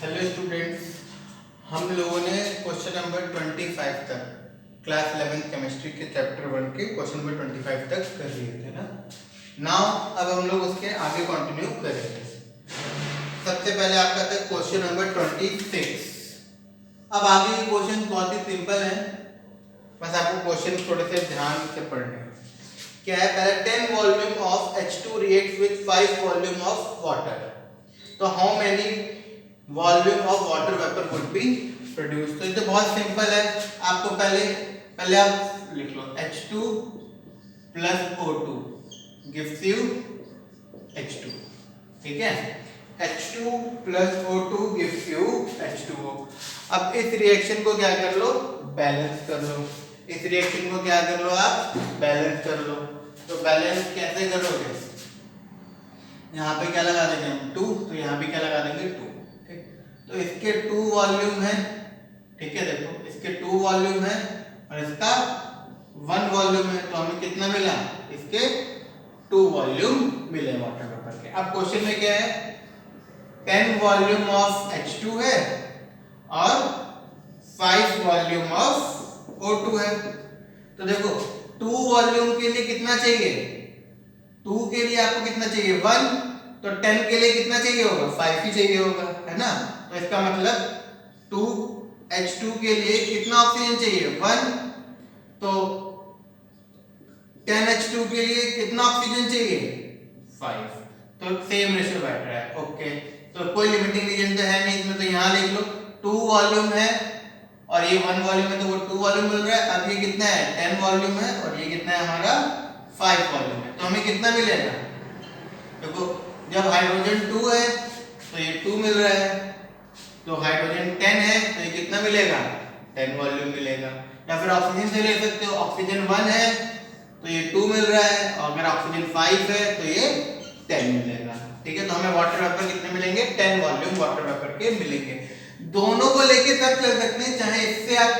Hello students, हम लोगों ने क्वेश्चन नंबर 25 तक क्लास 11th केमिस्ट्री के चैप्टर 1 के क्वेश्चन नंबर 25 तक कर लिए थे ना। नाउ अब हम लोग उसके आगे कंटिन्यू करेंगे। सबसे पहले आपका था क्वेश्चन नंबर 26। अब आगे के क्वेश्चन बहुत ही सिंपल है, बस आपको क्वेश्चन थोड़े से ध्यान से पढ़ने हैं। क्या है, पहले 10 volume of H2 reacts with 5 volume of water, तो how many volume of water vapour would be produce. तो ये तो बहुत सिंपल है। आपको पहले आप लिख लो H2 plus O2 gives you H2, ठीक है। H2 plus O2 gives you H2O। अब इस रिएक्शन को क्या कर लो, बैलेंस कर लो। इस रिएक्शन को क्या कर लो, आप बैलेंस कर लो। तो बैलेंस कैसे करोगे, यहाँ पे क्या लगा देंगे हम 2, तो यहाँ पे क्या लगा देंगे 2। तो इसके 2 वॉल्यूम है, ठीक है। देखो इसके 2 वॉल्यूम है और इसका 1 वॉल्यूम है, तो हमें कितना मिला, इसके 2 वॉल्यूम मिले वाटर वेपर के। अब क्वेश्चन में क्या है, 10 वॉल्यूम ऑफ H2 है और 5 वॉल्यूम ऑफ O2 है। तो देखो 2 वॉल्यूम के लिए कितना चाहिए, 2 के लिए आपको कितना चाहिए 1, तो 10 के लिए कितना चाहिए होगा, 5 ही चाहिए होगा, है ना। तो इसका मतलब 2H2 के लिए कितना ऑक्सीजन चाहिए 1, तो 10H2 के लिए कितना ऑक्सीजन चाहिए 5। तो सेम रेशियो बैठ रहा है, ओके। तो कोई लिमिटिंग रीजन तो है नहीं इसमें, तो यहाँ लिख लो 2 वॉल्यूम है और ये 1 वॉल्यूम है, तो वो 2 वॉल्यूम मिल रहा है। अब ये कितना है 10 वॉल्यूम है और ये कितना है हमारा 5 वॉल्यूम है, तो हमें कितना मिलेगा। देखो जब हाइड्रोजन 2 है तो ये 2 मिल रहा है, तो हाइड्रोजन 10 है तो ये कितना मिलेगा 10 वॉल्यूम मिलेगा। या फिर ऑक्सीजन से ले सकते हो, ऑक्सीजन 1 है तो ये 2 मिल रहा है, और अगर ऑक्सीजन 5 है तो ये 10 मिलेगा, ठीक है। तो हमें वाटर वेपर कितने मिलेंगे, 10 वॉल्यूम वाटर वेपर के मिलेंगे। दोनों को लेके तब चल सकते हैं, चाहे इससे आप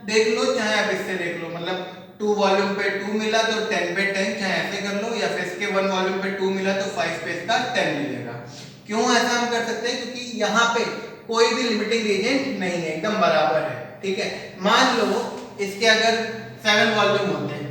देख लो चाहे आप इससे देख लो। मतलब 2 वॉल्यूम पे 2 मिला तो 10 पे 10, चाहे ऐसे कर लो, या फिर इसके 1 वॉल्यूम पे 2 मिला तो 5 पे इसका 10 मिलेगा। क्यों ऐसा हम कर सकते हैं, क्योंकि यहाँ पे कोई भी लिमिटिंग रीजन नहीं है, एकदम बराबर है, ठीक है। मान लो इसके अगर 7 वॉल्यूम होते हैं,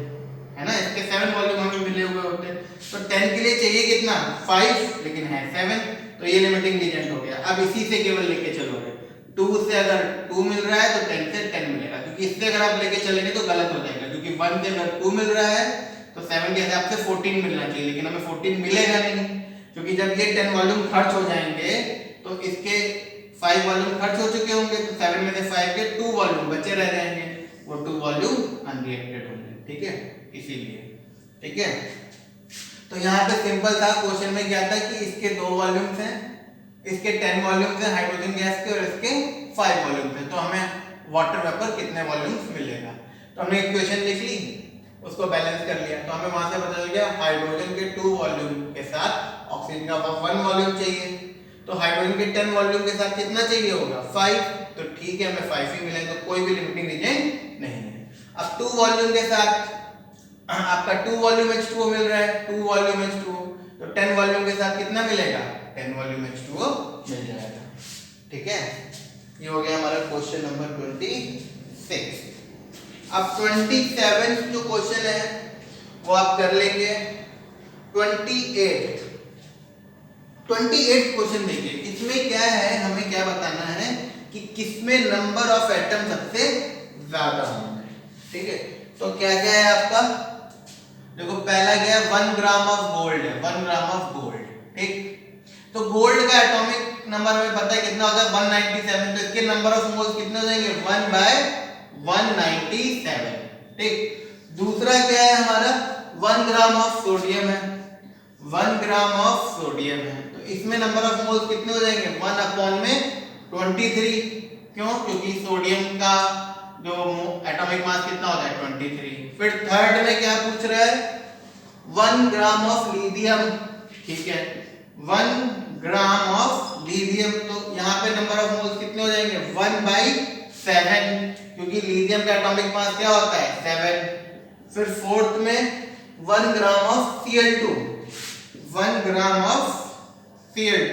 है ना, इसके 7 वॉल्यूम हमें मिले हुए होते हैं, तो 10 के लिए चाहिए कितना 5, लेकिन है 7, तो ये लिमिटिंग रीजन हो गया। अब इसी से केवल लेके चलोगे, 2 से अगर 2 मिल रहा है तो 10 से 10 मिलेगा, क्योंकि इससे अगर आप लेके चलेंगे तो गलत हो जाएगा, क्योंकि 1 से अगर 2 मिल रहा है तो 7 के हिसाब से 14 मिलना चाहिए, लेकिन हमें 14 मिलेगा नहीं, क्योंकि जब ये 10 वॉल्यूम खर्च हो जाएंगे तो इसके 5 वॉल्यूम खर्च हो चुके होंगे, तो 7 में से 5 के 2 वॉल्यूम बचे रह जाएंगे, वो 2 वॉल्यूम अनरिएक्टेड होंगे, ठीक है, इसीलिए, ठीक है। तो यहाँ पे सिंपल था, क्वेश्चन में क्या था कि इसके 2 वॉल्यूम्स हैं, इसके 10 वॉल्यूम्स हैं हाइड्रोजन गैस के, और इसके 5 वॉल्यूम्स हैं, तो हमें वाटर वेपर कितने वॉल्यूम्स मिलेगा। तो हमने इक्वेशन लिख ली, उसको बैलेंस कर लिया, तो हमें वहां से पता चल गया हाइड्रोजन के 2 वॉल्यूम के साथ ऑक्सीजन का 1 वॉल्यूम चाहिए, तो हाइड्रोजन के 10 वॉल्यूम के साथ कितना चाहिए होगा 5, तो ठीक है हमें 5 ही मिलेगा, तो कोई भी लिमिटिंग रीजन नहीं है। अब 2 वॉल्यूम के साथ आपका 2 वॉल्यूम H2O मिल रहा है, 2 वॉल्यूम H2O, तो 10 वॉल्यूम के साथ कितना मिलेगा 10 वॉल्यूम H2O मिल जाएगा, ठीक है। ये हो गया हमारा क्वेश्चन नंबर 26। अब 27 जो क्वेश्चन है वो आप कर लेंगे। 28 क्वेश्चन देखिए, इसमें क्या है, हमें क्या बताना है कि किसमें नंबर ऑफ एटम सबसे ज्यादा होंगे, ठीक है। तो क्या क्या है आपका, देखो पहला क्या है 1 ग्राम ऑफ गोल्ड है, 1 ग्राम ऑफ गोल्ड, ठीक। तो गोल्ड का एटॉमिक नंबर हमें पता है कितना होता है 197, तो इसके नंबर ऑफ मोल्स कितने हो जाएंगे 1/197, ठीक। दूसरा क्या है हमारा 1 ग्राम ऑफ सोडियम है, 1 ग्राम ऑफ सोडियम है, तो इसमें नंबर ऑफ मोल्स कितने हो जाएंगे 1/23। क्यों, क्योंकि सोडियम का जो एटॉमिक मास कितना होता है 23। फिर थर्ड में क्या पूछ रहा है 1 ग्राम ऑफ लिथियम, ठीक है, 1 ग्राम ऑफ लिथियम, तो यहाँ पे नंबर ऑफ मोल्स कितने हो जाएंगे 1/7, क्योंकि लिथियम का एटॉमिक मास क्या होता है 7। फिर फोर्थ में 1 gram of Cl2, 1 gram of Cl2,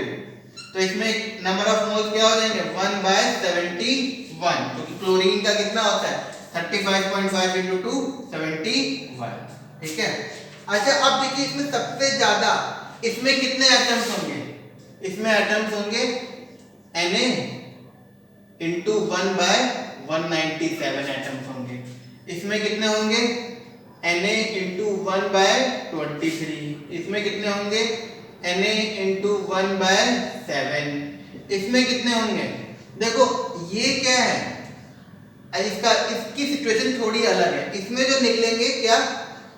तो तो इसमें नंबर ऑफ मोल्स क्या हो जाएंगे 1/71, क्योंकि क्लोरीन का कितना होता है 35.5 × 2 71, ठीक है। अच्छा अब देखिए इसमें सबसे ज्यादा इसमें कितने एटम्स होंगे, इसमें एटम्स होंगे Na × 1/197 एटम्स होंगे। इसमें कितने होंगे Na × 1/23, इसमें कितने होंगे Na × 1/7, इसमें कितने होंगे। देखो ये क्या है, इसकी सिचुएशन थोड़ी अलग है। इसमें जो निकलेंगे क्या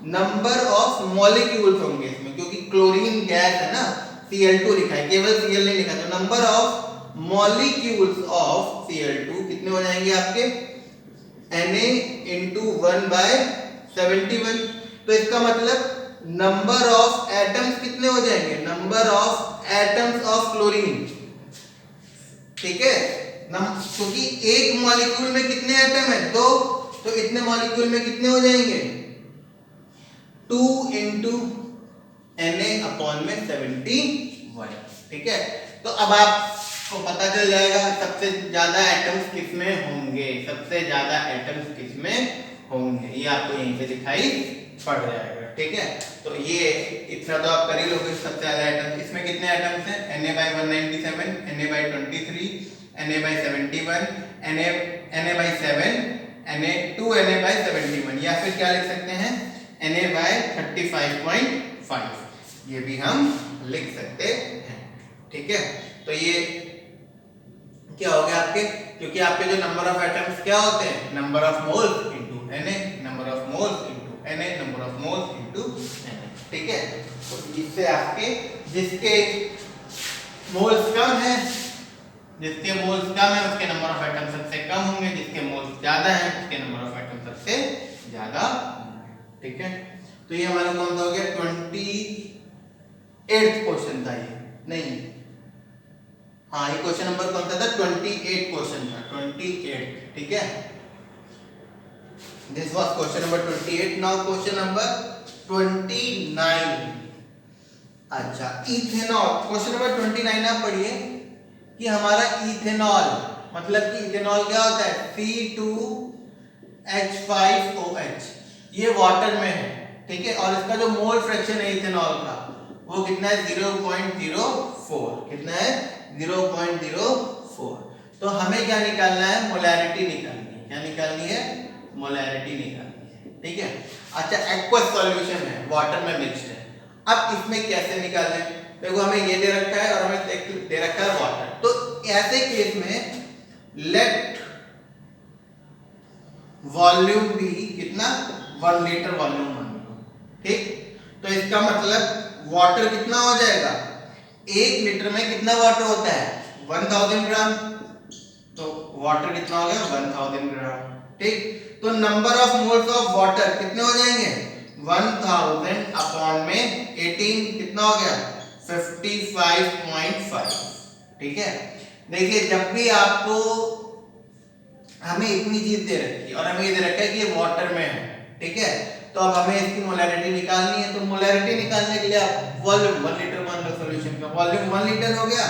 नंबर ऑफ मॉलिक्यूल्स होंगे इसमें, क्योंकि क्लोरीन गैस है ना, Cl2 लिखा है, केवल Cl नहीं लिखा, तो number of molecules of Cl2 कितने हो जाएंगे आपके Na × 1/71। तो इसका मतलब नंबर ऑफ एटम्स कितने हो जाएंगे, number of atoms of chlorine, ठीक है। क्योंकि एक मॉलिक्यूल में कितने एटम है 2, तो इतने मॉलिक्यूल में कितने हो जाएंगे 2 × Na/71, ठीक है। तो अब आपको पता चल जाएगा सबसे ज्यादा एटम्स किसमें होंगे, सबसे ज्यादा एटम्स किसमें होंगे, ये आपको यहीं पे दिखाई पड़ जाएगा, ठीक है। तो ये इतना तो आप कर ही लोगे, सबसे ज्यादा एटम्स इसमें कितने एटम्स हैं Na/197, Na/23, Na/71, Na/7, Na/71, या फिर क्या लिख सकते हैं Na/35.5, ये भी हम लिख सकते हैं, ठीक है। तो ये क्या हो गया आपके, क्योंकि आपके जो नंबर ऑफ एटम्स क्या होते हैं number of moles into Na, number of moles into Na, number of moles into Na, ठीक है। तो इससे आपके जिसके मोल्स कम है, जिसके मोल्स कम है उसके नंबर ऑफ एटम सबसे कम होंगे, जिसके मोल्स ज्यादा है उसके नंबर ऑफ एटम सबसे ज्यादा होंगे, ठीक है। तो ये हमारा कौन सा हो गया 28th क्वेश्चन था, ये नहीं, हाँ ये क्वेश्चन नंबर कौन सा था 28 क्वेश्चन था, 28, ठीक है। This was question number 28। Now question number 29। अच्छा इथेनॉल, क्वेश्चन नंबर 29 आप पढ़िए कि हमारा इथेनॉल मतलब कि इथेनॉल क्या होता है C2H5OH, ये वाटर में है, ठीक है। और इसका जो मोल फ्रैक्शन है इथेनॉल का वो कितना है 0.04, कितना है 0.04। तो हमें क्या निकालना है मोलैरिटी निकालनी है, क्या निकालनी है मोलैरिटी निकालनी है, ठीक है। अच्छा एक्वस सॉल्यूशन है, वाटर में मिक्स्ड है, अब इसमें कैसे निकालें, देखो हमें ये दे रखा है और हमें दे रखा है वाटर। तो ऐसे केस में लेट वॉल्यूम भी कितना 1 लीटर वॉल्यूम मान लो, ठीक। तो इसका मतलब वाटर कितना हो जाएगा, 1 लीटर में कितना वाटर होता है 1000 ग्राम, तो वाटर कितना हो गया 1000 ग्राम, ठीक। तो number of moles of water कितने हो जाएंगे 1000/18 कितना हो गया 55.5, ठीक है। देखिए जब भी आपको हमें इतनी चीज दे रखी है और हमें ये दे रखा है कि ये वाटर में है, ठीक है, तो अब हमें इसकी मोलैरिटी निकालनी है। तो मोलैरिटी निकालने के लिए आप वॉल्यूम 1 लीटर मान लो, सॉल्यूशन का वॉल्यूम 1 लीटर हो गया,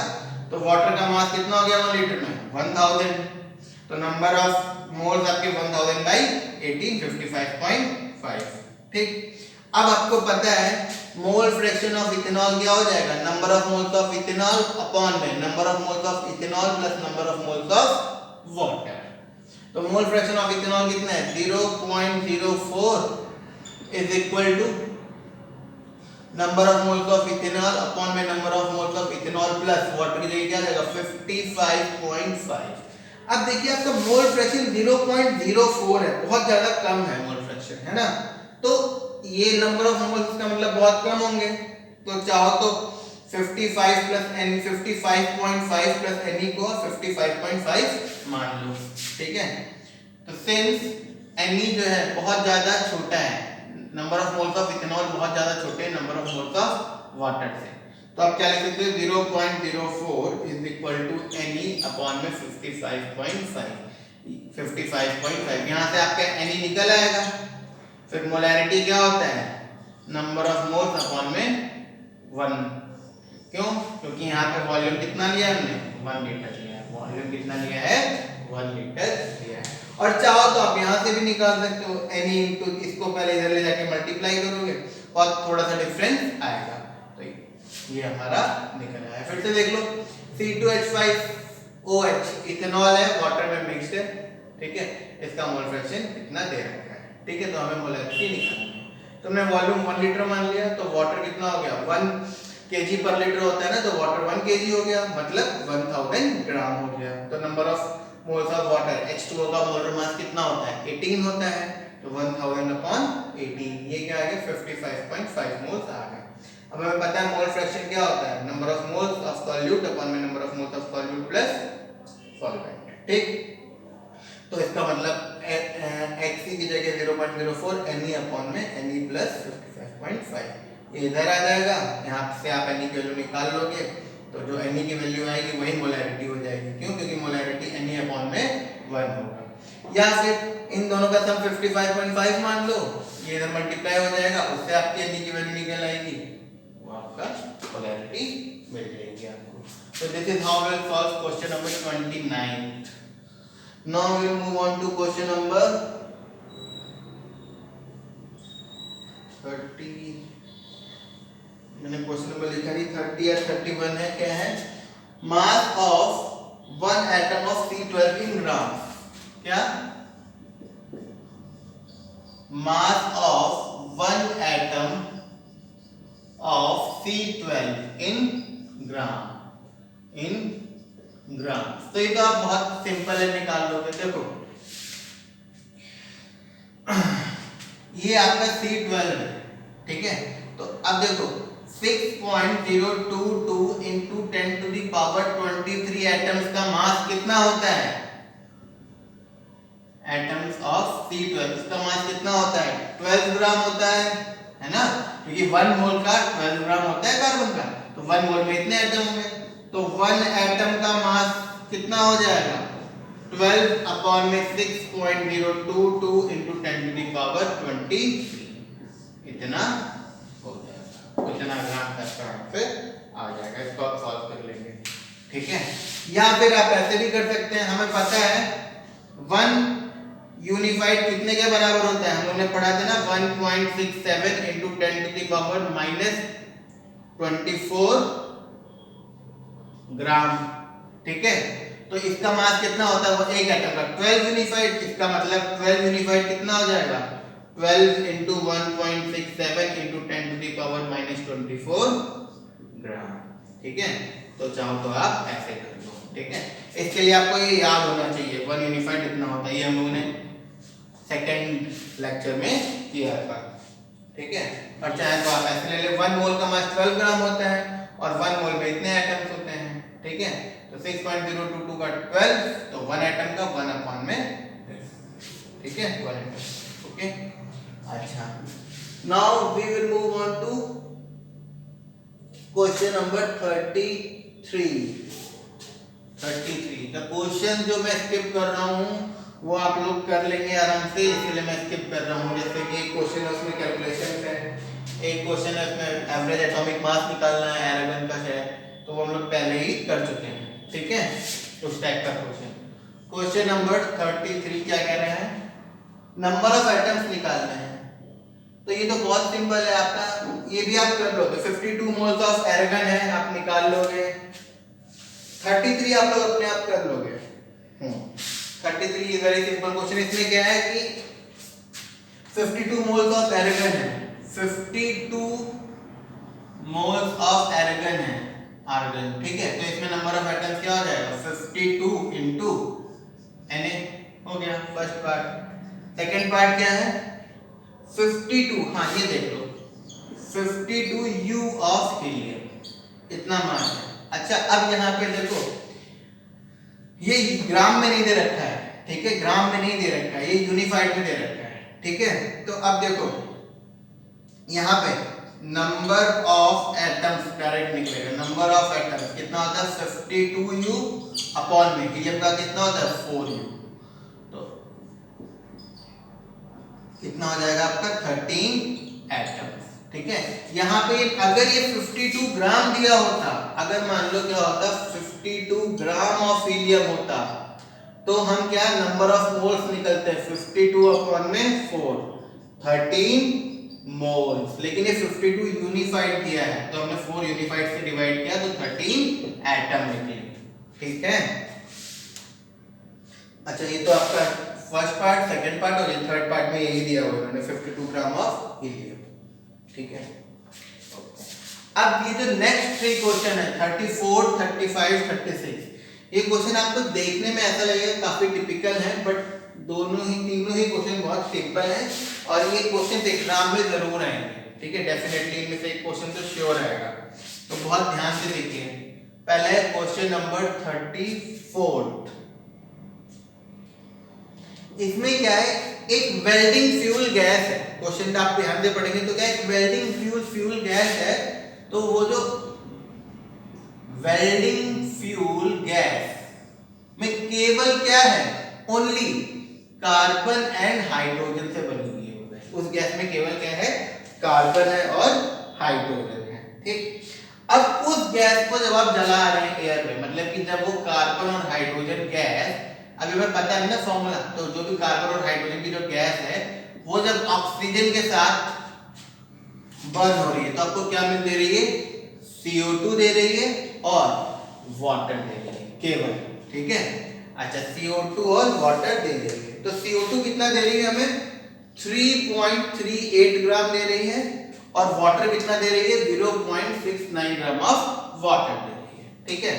तो वाटर का मास कितना हो गया 1 लीटर में 1000, तो नंबर ऑफ मोल्स आपके 1000/18 55.5, ठीक। अब आपको पता है मोल फ्रैक्शन ऑफ इथेनॉल क्या हो जाएगा number of moles of ethanol upon में number of moles of ethanol plus number of moles of water. तो मोल फ्रैक्शन ऑफ इथेनॉल कितना है 0.04 is equal to number of moles of ethanol upon में number of moles of ethanol plus water की जगह क्या आ जाएगा 55.5। अब देखिए आपका मोल फ्रैक्शन 0.04 है, बहुत ज्यादा कम है मोल फ्रैक्शन, है ना। तो ये नंबर ऑफ मोल्स का मतलब बहुत कम होंगे, तो चाहो तो 55 प्लस n 55.5 प्लस Ne को 55.5 मान लो, ठीक है। तो सिंस Ne जो है बहुत ज्यादा छोटा है, number of moles of ethanol बहुत ज्यादा छोटे हैं number of moles of water से, तो आप क्या लिख सकते हो 0.04 is equal to Ne upon में 55.5 यहाँ से आपका Ne निकल आएगा। फिर मोलैरिटी क्या होता है नंबर ऑफ मोल्स अपॉन में 1, क्यों, क्योंकि यहाँ पे वॉल्यूम कितना लिया हमने 1 लीटर लिया है, वॉल्यूम कितना लिया है 1 लीटर लिया है। और चाहो तो आप यहाँ से भी निकाल सकते हो, एनी इंटू इसको पहले इधर ले जाके मल्टीप्लाई करोगे और थोड़ा सा डिफरेंस आएगा। तो ये हमारा निकल आया। फिर से देख लो, C2H5OH इथेनॉल है, वाटर में मिक्स्ड है, ठीक है, इसका मोल फ्रैक्शन कितना दे रखा है, ठीक है। तो हमें मोलैरिटी निकालनी है। तो हमने वॉल्यूम 1 लीटर मान लिया, तो वाटर कितना हो गया 1 kg पर लीटर होता है ना, तो वाटर 1 kg हो गया, मतलब 1000 ग्राम हो गया। तो number of moles of water H2O का मोलर मास कितना होता है 18 होता है, तो 1000/18 ये क्या आ गया 55.5 मोल्स आ गया। अब हमें पता है मोल फ्रैक्शन क्या होता है, number of moles of solute upon में number of moles of solute plus solvent, ठीक। तो इसका मतलब Hc की जगह 0.04 Ne अपॉन में Ne प्लस 55.5 ये इधर आ जाएगा। यहाँ से आप Ne की वैल्यू निकाल लोगे, तो जो Ne की वैल्यू आएगी वही मोलैरिटी हो जाएगी। क्यों? क्योंकि मोलैरिटी Ne अपॉन में 1 होगा। या फिर इन दोनों का सम 55.5 मान लो, ये इधर मल्टीप्लाई हो जाएगा, उससे आपकी Ne की वैल्यू निकल आएगी, वो आपका मोलैरिटी मिल जाएगी आपको। तो this is how we will solve question number 29। Now we will move on to question number 30। मैंने क्वेश्चन नंबर लिखा नहीं, 30 या 31 है। क्या है? Mass of 1 atom of C12 इन ग्राम। क्या? Mass of 1 atom of C12 इन ग्राम। तो ये तो आप बहुत सिंपल है, निकाल लोगे। देखो ये आपका C12 है, ठीक है। तो अब देखो 6.022 इंटू 10⁻23 एटम्स का मास कितना होता है, एटम्स ऑफ C12 इसका मास कितना होता है 12 ग्राम होता है ना, क्योंकि 1 मोल का 12 ग्राम होता है कार्बन का, तो 1 मोल में इतने एटम होंगे, तो 1 एटम का मास कितना हो जाएगा 12 अपॉन में 6.022 इंटू 10⁻23 इतना हो जाएगा, इतना ग्राम तक पे आ जाएगा। इसको आप सॉल्व कर लेंगे, ठीक है। या फिर आप ऐसे भी कर सकते हैं, हमें पता है 1 यूनिफाइड कितने के बराबर होता है, हम लोगों ने पढ़ा था ना 1.67 इंटू 10⁻24 ग्राम, ठीक है। तो इसका मास कितना होता है, वो एक एटम का 12 यूनिफाइड, इसका मतलब 12 यूनिफाइड कितना हो जाएगा 12 इंटू 1.67 इंटू 10⁻24 ग्राम, ठीक है। तो चाहो तो आप ऐसे कर लो, ठीक है। इसके लिए आपको ये याद होना चाहिए 1 यूनिफाइड इतना होता है, ये हम लोगों ने सेकंड लेक्चर में किया था, ठीक है। और चाहे तो आप ऐसे ले ले, 1 मोल का मास 12 ग्राम होता है और 1 मोल में इतने एटम्स होते हैं, ठीक है। तो 6.022 का 12, तो 1 एटम का 1 अपॉन में, ठीक है, 1 एटम, ओके। अच्छा, now we will move on to question number 33। The question जो मैं स्किप कर रहा हूँ वो आप लोग कर लेंगे आराम से, इसलिए मैं स्किप कर रहा हूँ। जैसे कि एक क्वेश्चन है उसमें कैलकुलेशन है, एक क्वेश्चन है उसमें एवरेज एटॉमिक मास निकालना है एरागन का है, तो वो हम लोग पहले ही कर चुके हैं, ठीक है। उस टाइप का क्वेश्चन नंबर 33 क्या कह रहे हैं, नंबर ऑफ एटम्स निकालने हैं। तो ये तो बहुत सिंपल है आपका, ये भी आप कर लोगे। 52 मोल्स ऑफ एरागन है, आप निकाल लोगे। 33 आप लोग अपने आप कर लोगे। 33 इज वेरी सिंपल क्वेश्चन। इसमें क्या है कि 52 मोल्स ऑफ एरागन है, 52 मोल्स ऑफ एरागन है, आर्गन, ठीक है। तो इसमें नंबर ऑफ एटम्स क्या हो जाएगा 52 इंटू Na हो गया फर्स्ट पार्ट। सेकंड पार्ट क्या है 52, हाँ ये देख लो 52 U ऑफ हीलियम, इतना मास है। अच्छा, अब यहाँ पे देखो ये ग्राम में नहीं दे रखा है, ठीक है, ग्राम में नहीं दे रखा है, ये यूनिफाइड में दे रखा है, ठीक है। तो अब देखो यहाँ पे नंबर ऑफ एटम्स डायरेक्ट निकलेगा, नंबर ऑफ एटम्स कितना होता है 52U अपॉन में हीलियम का कितना होता है 4U, तो कितना हो जाएगा आपका 13 एटम्स, ठीक है। यहाँ पे अगर ये 52 ग्राम दिया होता, अगर मान लो क्या होता 52 ग्राम ऑफ हीलियम होता, तो हम क्या नंबर ऑफ मोल्स निकलते हैं 52 अपॉन में 4 13 मोल्स। लेकिन ये 52 यूनिफाइड दिया है तो हमने 4 यूनिफाइड से डिवाइड किया तो 13 एटम निकले। ठीक है। अच्छा ये तो आपका फर्स्ट पार्ट, सेकंड पार्ट, और ये थर्ड पार्ट में यही दिया हुआ है उन्होंने 52 ग्राम ऑफ हीलियम। ठीक है। अब ये जो नेक्स्ट 3 क्वेश्चन है 34, 35, 36, ये क्वेश्चन आपको देखने में ऐसा लगेगा काफी टिपिकल है, बट तीनों ही क्वेश्चन बहुत सिंपल हैं और ये क्वेश्चन एग्जाम में जरूर आएंगे। ठीक है, डेफिनेटली इनमें से एक क्वेश्चन तो श्योर आएगा, तो बहुत ध्यान से देखिए। पहला है क्वेश्चन नंबर 34। इसमें क्या है, एक वेल्डिंग फ्यूल गैस है। क्वेश्चन आप ध्यान से पढ़ेंगे तो क्या एक वेल्डिंग फ्यूल गैस है, तो वो जो वेल्डिंग फ्यूल गैस में केवल क्या है, ओनली कार्बन एंड हाइड्रोजन से बनी हुई है। उस गैस में केवल क्या है, कार्बन है और हाइड्रोजन है। ठीक, अब उस गैस को जब आप जला रहे हैं एयर में, मतलब कि जब वो कार्बन और हाइड्रोजन गैस, अभी हमें पता है ना फॉर्मूला, तो जो भी कार्बन और हाइड्रोजन की जो गैस है वो जब ऑक्सीजन के साथ बर्न हो रही है तो आपको क्या मिल दे रही है, CO2 दे रही है और वाटर दे रही है केवल। ठीक है, अच्छा CO2 और वाटर दे रही है, तो CO2 कितना दे रही है हमें, 3.38 ग्राम दे रही है, और वाटर कितना दे रही है, 0.69 ग्राम ऑफ वाटर दे रही है। ठीक है,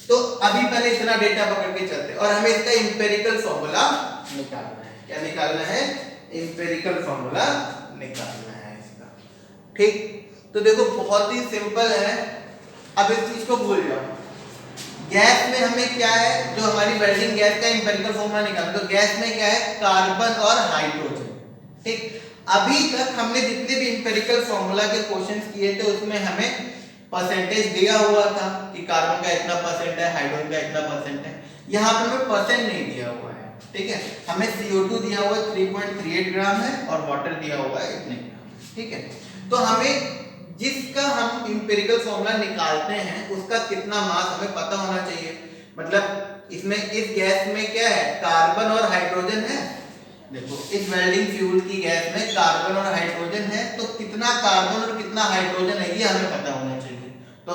तो अभी पहले इतना डेटा पकड़ के चलते हैं और हमें इसका इंपेरिकल फॉर्मूला निकालना है। क्या निकालना है, इंपेरिकल फॉर्मूला निकालना है इसका। ठीक, तो देखो बहुत ही सिंपल है, अब इस चीज को भूल जाओ। गैस में हमें क्या है, जो हमारी वेल्डिंग गैस का इंपेरिकल फॉर्मूला निकालना, तो गैस में क्या है, कार्बन और हाइड्रोजन। ठीक, अभी तक हमने जितने भी इंपेरिकल फॉर्मूला के क्वेश्चंस किए थे उसमें हमें परसेंटेज दिया हुआ था कि कार्बन का इतना परसेंट है, हाइड्रोजन का इतना परसेंट है। यहाँ पे हमें परसेंट नहीं दिया हुआ है। ठीक है, हमें CO2 दिया हुआ है 3.38 ग्राम है और वाटर दिया हुआ है इतने ग्राम। ठीक है, तो हमें जिसका हम इंपेरिकल फॉर्मूला निकालते हैं उसका कितना मास हमें पता होना चाहिए। मतलब इसमें इस गैस में क्या है, कार्बन और हाइड्रोजन है। देखो इस वेल्डिंग फ्यूल की गैस में कार्बन और हाइड्रोजन है, तो कितना कार्बन और कितना हाइड्रोजन है ये हमें पता होना चाहिए। तो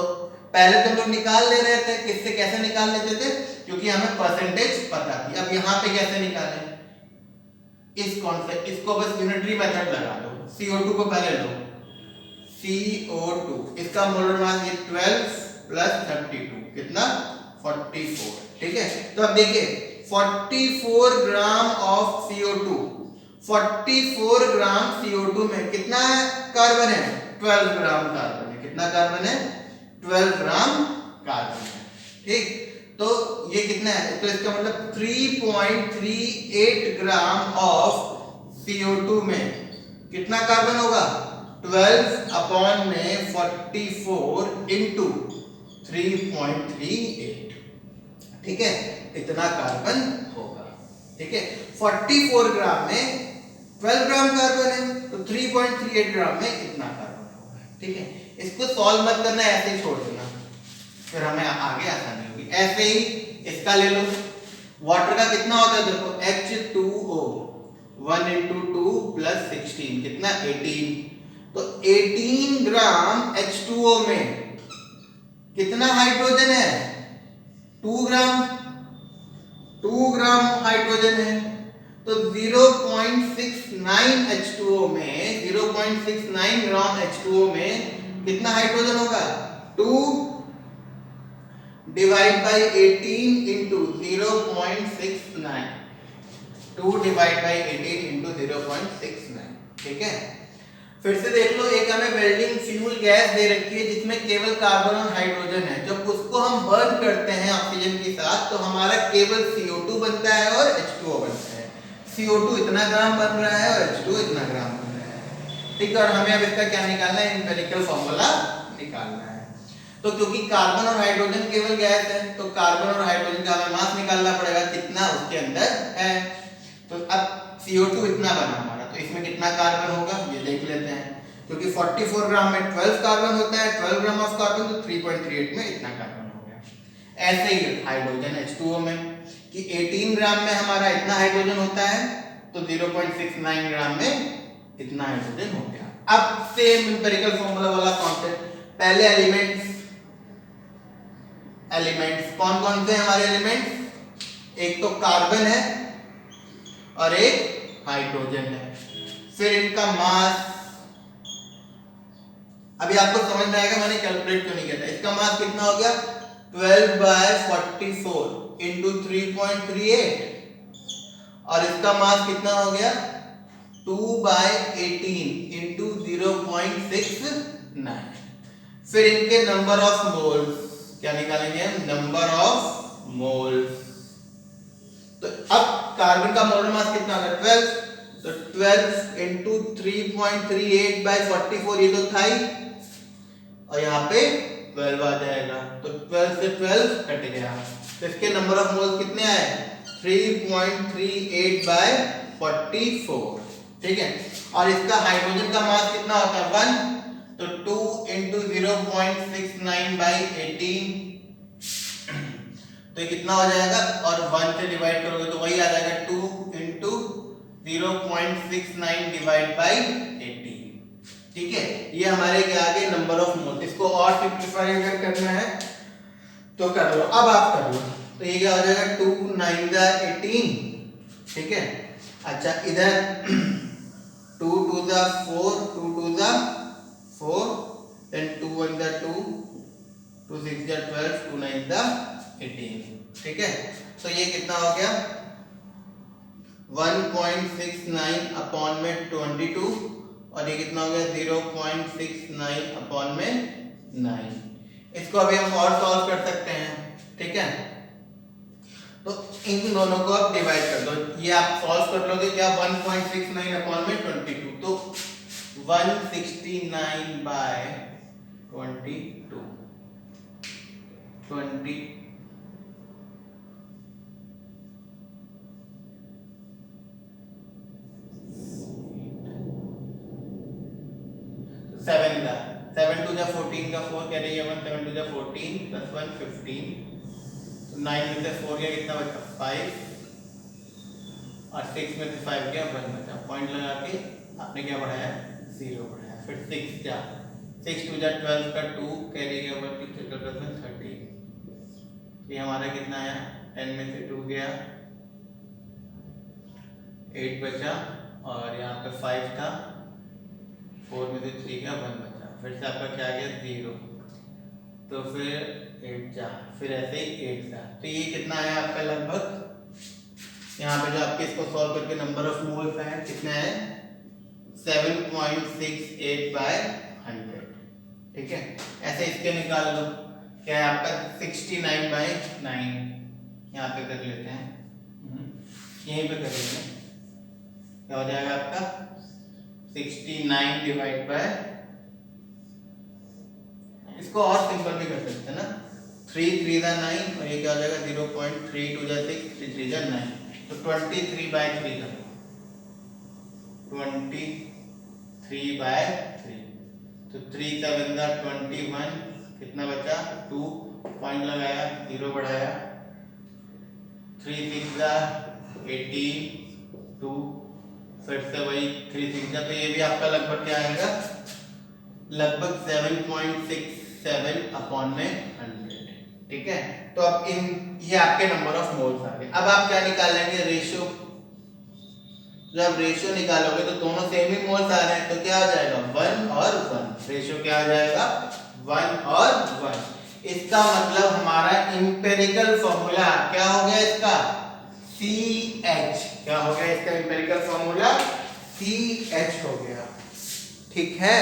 पहले तो हम लोग निकाल ले रहे थे, किससे कैसे निकाल लेते थे, क्योंकि हमें परसेंटेज पता थी। अब यहाँ पे कैसे निकालें, इस कॉन्सेप्ट, इसको बस यूनिटरी मेथड लगा दो। CO2 को पहले लो, CO2 इसका मोलर मास ये 12 प्लस 32 कितना 44। ठीक है, तो अब देखिए 44 gram of CO2, 44 gram CO2 में कितना कार्बन है, 12 ग्राम कार्बन है। कितना कार्बन है, 12 ग्राम कार्बन है। ठीक, तो ये कितना है, तो इसका मतलब 3.38 ग्राम ऑफ CO2 में कितना कार्बन होगा, 12 अपॉन में 44 इंटू 3.38। ठीक है, इतना कार्बन होगा। ठीक है, 44 ग्राम में 12 ग्राम कार्बन है, तो 3.38 ग्राम में इतना कार्बन होगा। ठीक है, इसको सॉल्व मत करना, ऐसे ही छोड़ देना, फिर हमें आगे आसानी होगी। ऐसे ही इसका ले लो, वाटर का कितना होता है, देखो H2O 1 into 2 plus 16 कितना 18, तो 18 ग्राम H2O में कितना हाइड्रोजन है, 2 ग्राम, 2 ग्राम हाइड्रोजन है, तो 0.69 H2O में 0.69 ग्राम H2O में कितना हाइड्रोजन होगा, 2 divide by 18 into 0.69, 2 divide by 18 into 0.69। ठीक है, फिर से देख लो, एक हमें वेल्डिंग फ्यूल गैस दे रखी है जिसमें केवल कार्बन और हाइड्रोजन है। जब उसको हम बर्न करते हैं ऑक्सीजन के साथ तो हमारा केवल CO2 बनता है और H2O बनता है। CO2 इतना ग्राम बन रहा है और H2O इतना ग्राम बन रहा है। ठीक है, और हमें अब इसका क्या निकालना है, एम्पिरिकल फॉर्मूला निकालना है। तो क्योंकि कार्बन और हाइड्रोजन केवल गैस है तो कार्बन और हाइड्रोजन का हमें मास निकालना पड़ेगा, कितना उसके अंदर है। तो अब CO2 इतना बना हमारा, तो इसमें कितना कार्बन होगा ये देख लेते हैं। क्योंकि 44 ग्राम में 12 कार्बन होता है, 12 ग्राम ऑफ कार्बन, तो 3.38 में इतना कार्बन हो गया। ऐसे ही हाइड्रोजन H2O में कि 18 ग्राम में हमारा इतना हाइड्रोजन होता है, तो 0.69 ग्राम में इतना हाइड्रोजन हो गया। अब सेम एम्पिरिकल फॉर्मूला वाला कॉन्सेप्ट, पहले एलिमेंट्स कौन कौन से हमारे एलिमेंट्स, एक तो कार्बन है और एक हाइड्रोजन है। फिर इनका मास, अभी आपको समझ में आएगा मैंने कैलकुलेट क्यों नहीं किया था। इसका मास कितना हो गया 12/44 इंटू 3.38, और इसका मास कितना हो गया 2/18 इंटू 0.69। फिर इनके नंबर ऑफ मोल्स क्या निकालेंगे हम, नंबर ऑफ मोल्स। तो अब कार्बन का मोलर मास कितना होगा 12, तो 12 इंटू 3.38/44 ये तो था ही, और यहाँ पे 12 आ जाएगा, तो 12 से 12 कट गया, तो इसके नंबर ऑफ मोल्स कितने आए 3.38/44, ठीक है। और इसका हाइड्रोजन का मास कितना होता है 1, तो 2 इंटू 0.69/18, तो ये कितना हो जाएगा, और 1 से डिवाइड करोगे तो वही आ जाएगा 2 इंटू 0.69 डिवाइड बाई 18, ठीक है। ये हमारे क्या आ गए नंबर ऑफ मोल्स। इसको और सिंपलीफाई अगर करना है तो कर लो, अब आप कर लो, तो ये क्या हो जाएगा 2 9 18, ठीक है। अच्छा इधर 2 2 4, 2 2 4, then 2 1 2, 2 6 12, 2 9 18, ठीक है। तो ये कितना हो गया 1.69 अपॉन में 22, और ये कितना हो गया 0.69 अपॉन में 9। इसको अभी हम और सॉल्व कर सकते हैं, ठीक है। तो इन दोनों को आप डिवाइड कर दो, ये आप सॉल्व कर लोगे क्या 1.69 अपॉन में 22, तो 169/22 7 2 14 का 4 क्या रही है 1, 7 2 14 प्लस 1 15, तो 9 में से 4 गया कितना बचा 5, और 6 में से 5 गया 1 बचा, पॉइंट लगा के आपने क्या बढ़ाया 0 बढ़ाया। फिर 6 2 12 का 2 कैरी गया 1 प्लस में 13, ये हमारा कितना आया 10 में से 2 गया 8 बचा, और यहाँ पे 5 था, 4 में से 3 का 1 बचा, फिर से आपका क्या आ गया 0, तो फिर 8 जा, फिर ऐसे ही 8 जा, तो ये कितना है आपका लगभग, यहाँ पे जो आपके इसको सॉल्व करके नंबर ऑफ मोल्स है कितने हैं 7.68/100, ठीक है। ऐसे इसके निकाल लो, क्या है आपका 69/9, यहाँ पे कर लेते हैं, यहीं पे कर लेते हैं, क्या हो जाएगा आपका 69 डिवाइड बाय, इसको और सिंपल भी कर सकते हैं ना, 3 3 9, और ये क्या हो जाएगा 0.32 6, 3 3 9, तो 23/3 का 23/3, तो 3 7 21, कितना बचा 2, पॉइंट लगाया 0 बढ़ाया, 3 6 18 2, फिर से वही 3 6, तो ये भी आपका लगभग क्या आएगा लगभग 7.67 अपॉन में 100, ठीक है। तो अब ये आपके नंबर ऑफ मोल्स आ गए। अब आप क्या निकाल लेंगे रेशियो, जब रेशियो निकालोगे तो दोनों सेम ही मोल्स आ रहे हैं, तो क्या हो जाएगा 1 और 1, रेशियो क्या आ जाएगा 1 और 1। इसका मतलब हमारा एम्पिरिकल फॉर्मूला क्या हो गया इसका CH, क्या हो गया इसका एम्पिरिकल फॉर्मूला CH हो गया, ठीक है।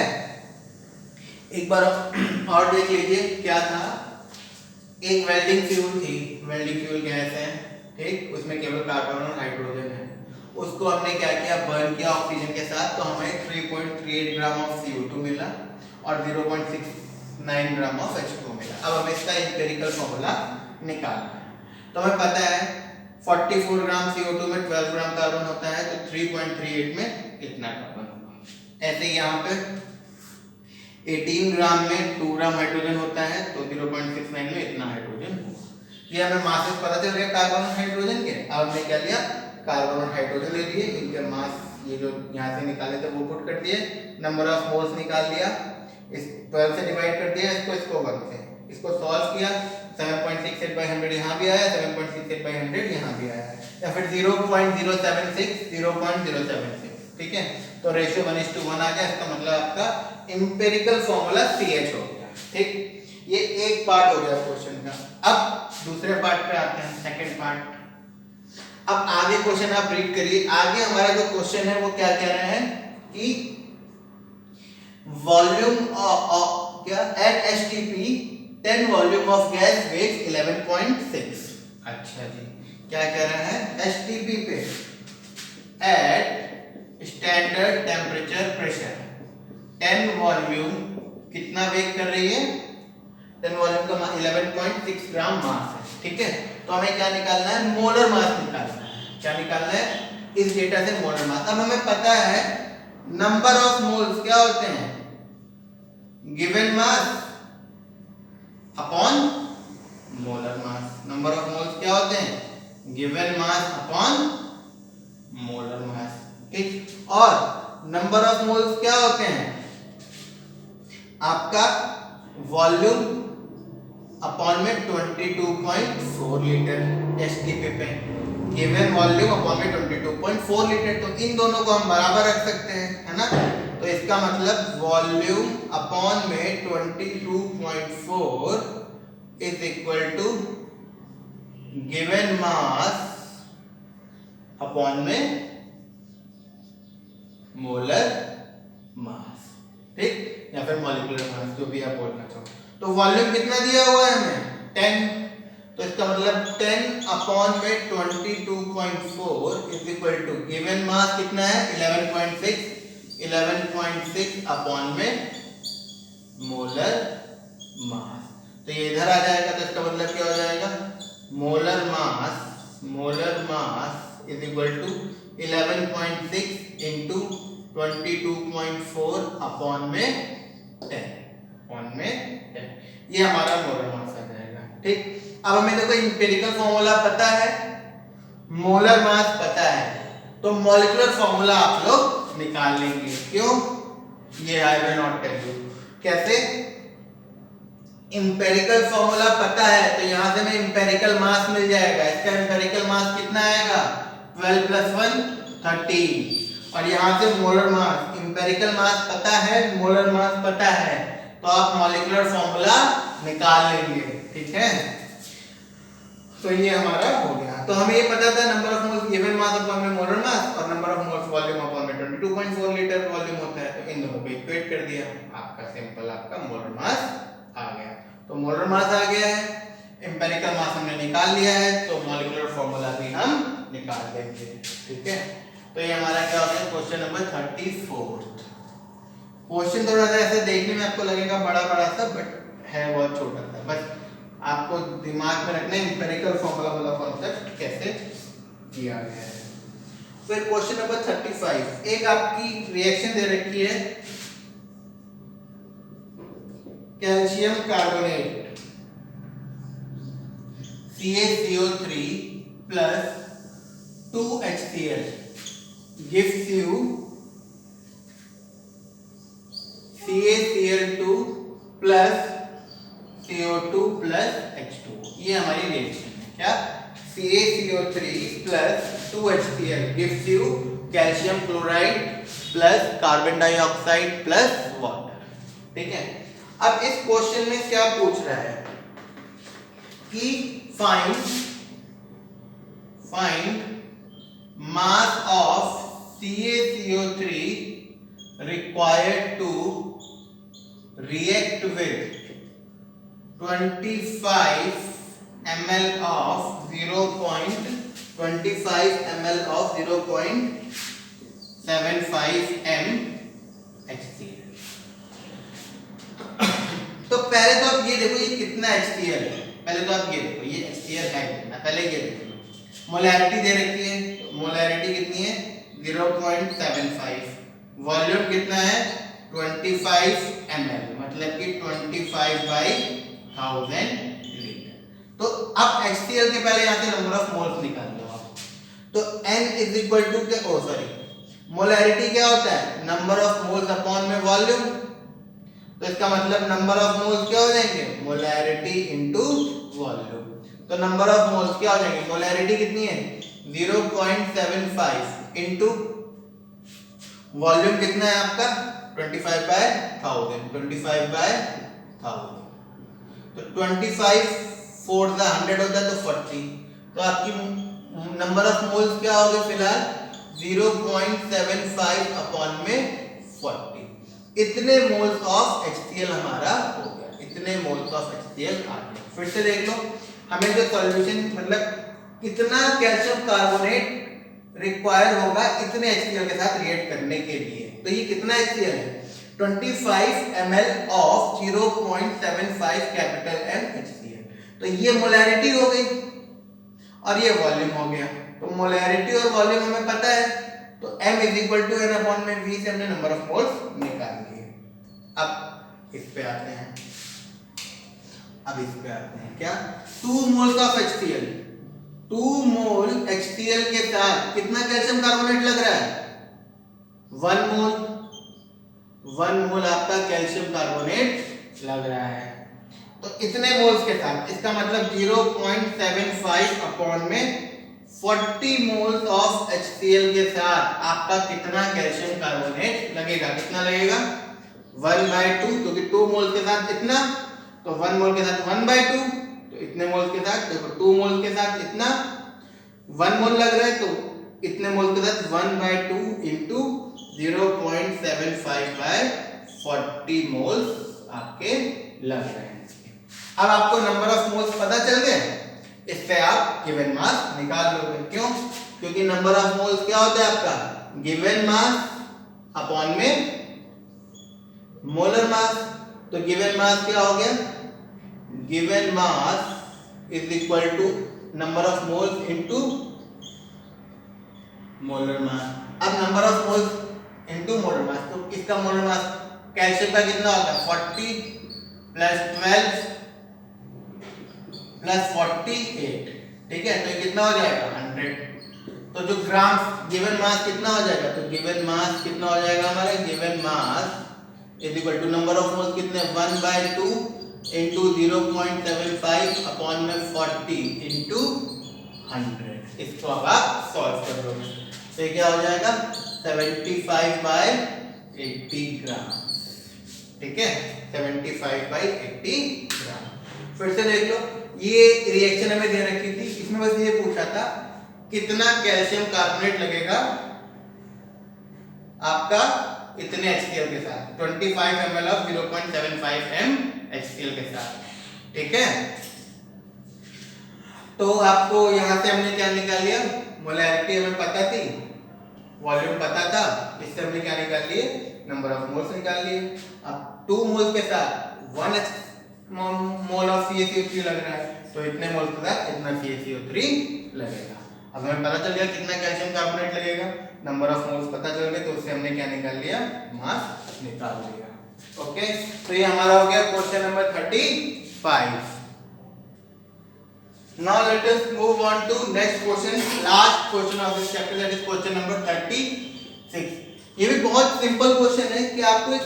एक बार और देख लीजिए क्या था, एक वेल्डिंग फ्यूल थी, वेल्डिंग फ्यूल गैस है, ठीक, उसमें केवल कार्बन और हाइड्रोजन है, उसको हमने क्या किया बर्न किया ऑक्सीजन के साथ, तो हमें 3.38 ग्राम ऑफ CO2 मिला और 0.69 ग्राम ऑफ H2O मिला। अब हमें इसका एम्पिरिकल फॉर्मूला निकालना है, तो हमें पता है 44 ग्राम CO2 में 12 ग्राम कार्बन होता है, तो 3.38 में कितना कार्बन होगा। ऐसे यहाँ पे 18 ग्राम में 2 ग्राम हाइड्रोजन होता है, तो 0.69 में इतना हाइड्रोजन होगा। ये हमें मासेस पता चल गया कार्बन और हाइड्रोजन के। अब हमने क्या लिया, कार्बन और हाइड्रोजन ले लिए, इनके मास ये जो यहाँ से निकाले थे वो पुट कर दिए, नंबर ऑफ मोल्स निकाल लिया, इस 12 से डिवाइड कर दिया इसको 1 से, इसको सॉल्व किया, 7.68/100 यहाँ भी आया, 7.68/100 यहाँ भी आया, या फिर 0.076, ठीक है। तो रेशियो 1:1 आ गया। इसका मतलब आपका एम्पिरिकल फॉर्मूला CH हो गया। ठीक, ये एक पार्ट हो गया क्वेश्चन का। अब दूसरे पार्ट पे आते हैं, सेकंड पार्ट। अब आगे क्वेश्चन आप रीड करिए। आगे हमारा जो क्वेश्चन है वो क्या कह रहे हैं कि वॉल्यूम क्या at STP 10 volume of gas weight 11.6। अच्छा जी, क्या कह रहे हैं, STP पे at standard temperature pressure 10 volume कितना वेट कर रही है, 10 वॉल्यूम का 11.6 ग्राम मास है। ठीक है, तो हमें क्या निकालना है, मोलर मास निकालना है। क्या निकालना है, इस डेटा से मोलर मास। अब हमें पता है नंबर ऑफ मोल्स क्या होते हैं, given mass upon molar mass. Number of moles क्या होते हैं, given mass upon molar mass. ठीक, और नंबर ऑफ मोल्स क्या होते हैं, आपका वॉल्यूम अपॉन में 22.4 लीटर STP पे, गिवन वॉल्यूम अपॉन में 22.4 लीटर। तो इन दोनों को हम बराबर रख सकते हैं, है ना। तो इसका मतलब वॉल्यूम अपॉन में 22.4 is equal to given mass upon में मोलर मास। ठीक, या फिर मॉलिक्यूलर मास, जो भी आप बोलना चाहो। तो वॉल्यूम कितना दिया हुआ है हमें, 10। तो इसका मतलब 10 अपॉन में 22.4 is equal to given mass कितना है 11.6 अपॉन में मोलर मास। तो ये इधर आ जाएगा, तो इसका मतलब क्या हो जाएगा, molar mass is equal to 11.6 into 22.4 upon में 10। ये हमारा मोलर मास आ जाएगा। ठीक, अब हमें देखो एम्पिरिकल फॉर्मूला पता है, मोलर मास पता है, तो मॉलिक्यूलर फॉर्मूला आप लोग निकाल लेंगे। क्यों, ये I will not tell you कैसे। एम्पिरिकल फॉर्मूला पता है तो यहां से हमें एम्पिरिकल मास मिल जाएगा। इसका एम्पिरिकल मास कितना आएगा, 12 + 1 13। और यहां से मोलर मास, एम्पिरिकल मास पता है, मोलर मास पता है, तो आप मॉलिक्यूलर फॉर्मूला निकाल लेंगे। ठीक है, तो ये हमारा हो गया। तो हमें ये पता था number of moles given mass upon में मोलर मास और number of moles volume upon में 22.4 लीटर वॉल्यूम होता है। तो इन दोनों को इक्वेट कर दिया, आपका सिंपल आपका मोलर मास आ गया। तो मोलर मास आ गया है, एम्पिरिकल मास हमने निकाल लिया है, तो मॉलिक्यूलर फॉर्मूला भी हम निकाल देंगे। ठीक है, तो ये हमारा क्या हो गया, क्वेश्चन नंबर 34। क्वेश्चन थोड़ा सा ऐसे देखने में आपको लगेगा बड़ा सा, बट है बहुत छोटा सा। बस आपको दिमाग में रखना है एम्पिरिकल फॉर्मूला वाला कॉन्सेप्ट कैसे किया गया है। फिर क्वेश्चन नंबर 35, एक आपकी रिएक्शन दे रखी है, calcium carbonate CaCO3 plus 2HCl gives you CaCl2 plus CO2 plus H2। ये हमारी रिएक्शन है। क्या, CaCO3 plus 2HCl gives you calcium chloride plus carbon dioxide plus water. ठीक है, अब इस क्वेश्चन में क्या पूछ रहा है कि find mass of CaCO3 required to react with 25 ml of 0.75 m HCl। तो पहले तो आप ये देखो ये कितना HCl है, पहले तो आप ये देखो ये HCl है कितना, पहले ये देखो मोलैरिटी दे रखी है, मोलैरिटी कितनी है 0.75, वॉल्यूम कितना है 25 ml, मतलब कि 25/1000 लीटर। तो अब HCl के पहले यहाँ से नंबर ऑफ मोल्स निकाल लो आप। तो N इज इक्वल टू क्या, ओ सॉरी, मोलैरिटी क्या होता है, नंबर ऑफ मोल्स अपॉन में वॉल्यूम। तो इसका मतलब नंबर ऑफ मोल्स क्या हो जाएंगे, मोलैरिटी इनटू वॉल्यूम। तो नंबर ऑफ मोल्स क्या हो जाएंगे, मोलैरिटी कितनी है 0.75 इनटू वॉल्यूम कितना है आपका 25/1000, 25/1000। तो 25 4 100 होता है तो 40। तो आपकी नंबर ऑफ मोल्स क्या हो गए फिलहाल 0.75 अपॉन में 40। इतने मोल्स ऑफ HCl हमारा हो गया, इतने मोल्स ऑफ HCl आ गए। फिर से देख लो, हमें जो सॉल्यूशन मतलब कितना कैल्शियम कार्बोनेट रिक्वायर होगा इतने HCl के साथ रिएक्ट करने के लिए। तो ये कितना HCl है 25 ml of 0.75 capital M HCl। तो ये मोलैरिटी हो गई और ये वॉल्यूम हो गया। तो मोलैरिटी और वॉल्यूम हमें पता है, तो M is equal to N upon में V से हमने नंबर ऑफ मोल्स निकाल लिए। अब इस पे आते हैं, क्या 2 moles of HCl, 2 mole HCl के साथ कितना कैल्शियम कार्बोनेट लग रहा है 1 मोल, 1 मोल आपका कैल्शियम कार्बोनेट लग रहा है। तो इतने मोल्स के साथ इसका मतलब 0.75 अपॉन में 40 मोल्स ऑफ HCl के साथ आपका कितना कैल्शियम कार्बोनेट लगेगा, कितना लगेगा 1/2, क्योंकि 2 मोल्स के साथ इतना, तो 1 मोल के साथ 1/2, तो इतने मोल्स के साथ देखो 2 मोल्स के साथ इतना 1 मोल लग रहा है, तो इतने मोल के साथ 1/2 इंटू 0.75/40 मोल्स आपके लग रहे हैं। अब आपको नंबर ऑफ मोल्स पता चल गए, इससे आप गिवन मास निकाल लोगे। क्यों, क्योंकि नंबर ऑफ मोल्स क्या होता है आपका गिवन मास अपॉन में मोलर मास। तो गिवन मास क्या हो गया, given mass is equal to number of moles into molar mass. अब number of moles into molar mass, तो इसका मोलर मास कैल्शियम का कितना होता है 40 प्लस 12 प्लस 48, ठीक है, तो ये कितना हो जाएगा 100। तो जो ग्राम गिवन मास कितना हो जाएगा, तो गिवन मास कितना हो जाएगा हमारा, given mass is equal to number of moles कितने 1/2 इंटू 0.75 अपॉन में 40 इंटू 100। इसको अब आप सॉल्व कर लोगे तो ये क्या हो जाएगा 75/80 ग्राम, ठीक है 75/80 ग्राम। फिर से देख लो, ये रिएक्शन हमें दे रखी थी, इसमें बस ये पूछा था कितना कैल्शियम कार्बोनेट लगेगा आपका इतने HCl के साथ 25 ml ऑफ 0.75 m HCl के साथ, ठीक है। तो आपको यहां से हमने क्या निकाल लिया, मोलैरिटी हमें पता थी, वॉल्यूम पता था, इससे हमने क्या निकाल लिए नंबर ऑफ मोल्स निकाल लिए। अब 2 मोल्स के साथ 1 मोल ऑफ CaCO3 लग रहा है, तो इतने मोल के साथ इतना CaCO3 लगेगा। अब हमें पता चल गया कितना कैल्शियम कार्बोनेट लगेगा, नंबर ऑफ मोल्स पता चल गए, तो उससे हमने क्या निकाल लिया मास निकाल लिया। ओके, तो ये हमारा हो गया question number 35। Now let us move on to next question, last question of this chapter, that is question number 36। ये भी बहुत सिंपल क्वेश्चन है कि आपको एक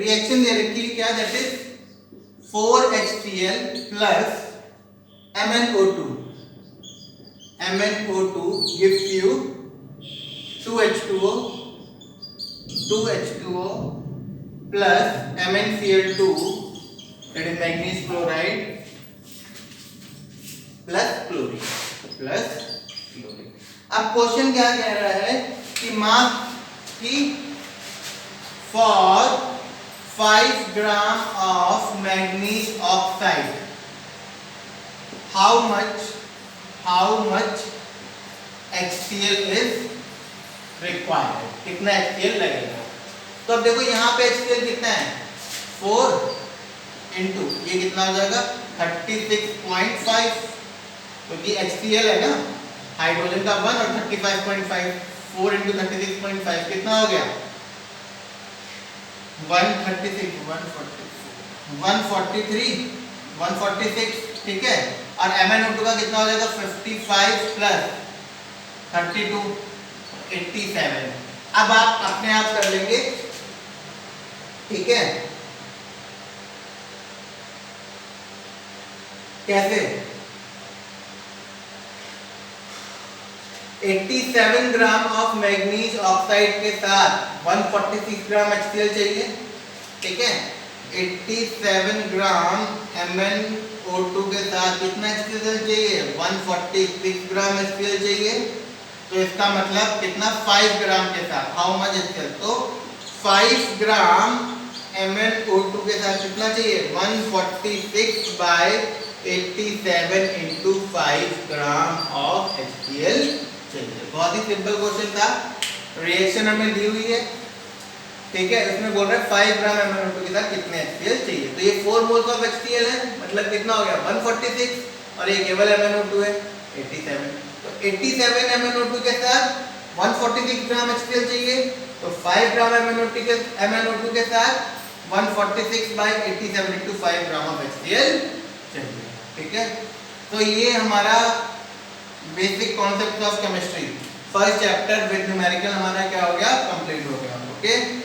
रिएक्शन दे रखी है क्या, that is 4HCl plus MnO2 gives you 2H2O plus MnCl2, that is manganese chloride plus chlorine. अब क्वेश्चन क्या कह रहा है कि मास की for 5 gram of manganese oxide how much HCl is required, कितना HCl लगेगा। तो अब देखो यहाँ पे HCl कितना है 4 इंटू ये कितना हो जाएगा 36.5, क्योंकि HCl है ना, हाइड्रोजन का 1 और 35.5, 4 इंटू 36.5 कितना हो गया 136, 144, 143 146, ठीक है। और MnO2 का कितना हो जाएगा 55 प्लस 32 87। अब आप अपने आप कर लेंगे, ठीक है। कैसे? 87 ग्राम ऑफ मैग्नीज ऑक्साइड के साथ 146 ग्राम HCl चाहिए, ठीक है। 87 ग्राम MnO2 के साथ कितना HCl चाहिए? 146 ग्राम HCl चाहिए। तो इसका मतलब कितना? 5 ग्राम के साथ हाउ मच HCl? तो 5 ग्राम MnO2 के साथ कितना चाहिए? 146 by 87 into 5 gram of HCl चाहिए। बहुत ही सिंपल क्वेश्चन था। रिएक्शन हमें दी हुई है, ठीक है। इसमें बोल रहा है 5 ग्राम MnO2 के साथ कितने HCl चाहिए। तो ये 4 मोल्स ऑफ HCl है, मतलब कितना हो गया? 146, और ये केवल MnO2 है 87। तो 87 MnO2 के साथ 146 ग्राम HCl चाहिए। तो 5 ग्राम MnO2 के साथ 146 by 87 into 5 gram of HCl चाहिए, ठीक है। तो ये हमारा basic concept of chemistry first chapter with numerical हमारा क्या हो गया? कंप्लीट हो गया, ओके।